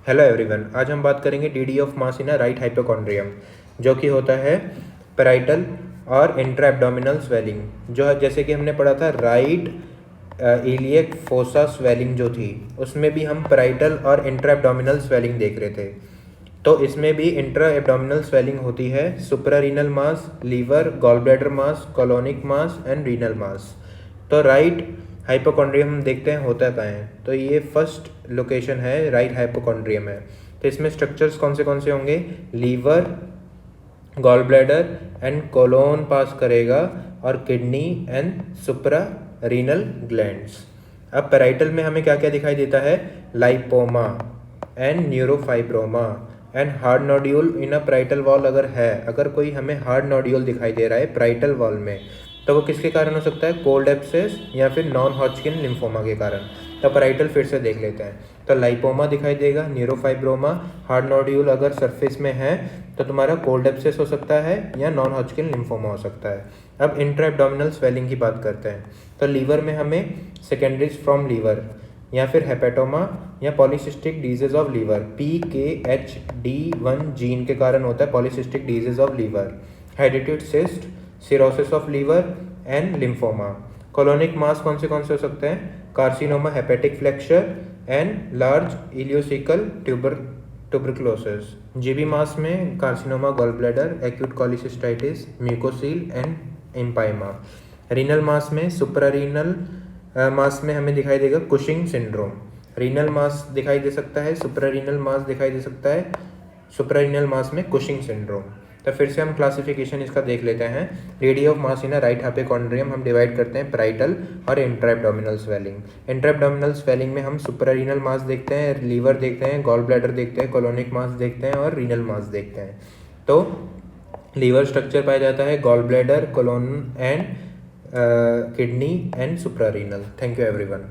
Hello everyone, आज हम बात करेंगे DD of mass in a right hypochondrium, जो कि होता है पैराइटल और इंट्रा एब्डोमिनल स्वेलिंग। जो है जैसे कि हमने पढ़ा था राइट इलियक फोसा स्वेलिंग जो थी, उसमें भी हम पैराइटल और इंट्रा एब्डोमिनल स्वेलिंग देख रहे थे। तो इसमें भी इंट्रा एब्डोमिनल स्वेलिंग होती है suprarenal mass, liver, gall bladder mass, colonic mass and renal mass. तो राइट हाइपोकॉन्ड्रियम हम देखते हैं होता कहाँ है, तो ये फर्स्ट लोकेशन है, राइट हाइपोकॉन्ड्रियम है। तो इसमें स्ट्रक्चर्स कौन से होंगे? Liver, gall bladder and colon pass करेगा और kidney and suprarenal glands. अब पैराइटल में हमें क्या क्या दिखाई देता है? Lipoma and neurofibroma and hard nodule in a parietal wall. अगर कोई हमें हार्ड नोड्यूल दिखाई दे रहा है पैराइटल वॉल में, तो वो किसके कारण हो सकता है? कोल्ड एब्सेस या फिर नॉन हॉजकिन लिम्फोमा के कारण। तो पैराइटल फिर से देख लेते हैं। तो लाइपोमा दिखाई देगा, न्यूरोफाइब्रोमा, हार्ड नोड्यूल अगर सरफेस में है तो तुम्हारा कोल्ड एब्सेस हो सकता है या नॉन हॉजकिन लिम्फोमा हो सकता है। अब इंट्रा एब्डोमिनल स्वेलिंग की बात करते हैं। तो लीवर में हमें सेकेंडरीज फ्रॉम लीवर या फिर हेपेटोमा या polycystic disease of liver, PKHD1 gene के कारण होता है polycystic disease of liver, heredited cyst, cirrhosis of liver and lymphoma. Colonic mass कौन से हो सकते हैं? Carcinoma, hepatic flexure and large ileocecal tuberculosis. GB mass में carcinoma, gall bladder, acute cholecystitis, mucocele and empyema. Renal mass में suprarenal मास में हमें दिखाई देगा कुशिंग सिंड्रोम। रीनल मास दिखाई दे सकता है, सुप्रारीनल मास दिखाई दे सकता है, सुप्रारीनल मास में कुशिंग सिंड्रोम। तो फिर से हम क्लासिफिकेशन इसका देख लेते हैं। Radio of mass in a right hypochondrium हम डिवाइड करते हैं पैराइटल और intra abdominal swelling. Intra abdominal swelling में हम सुप्रारीनल मास देखते हैं, लीवर देखते हैं, गॉल ब्लैडर देखते हैं, कोलोनिक मास देखते हैं और रीनल मास देखते हैं। तो लीवर स्ट्रक्चर पाया जाता है gall bladder, colon and kidney and suprarenal. Thank you everyone.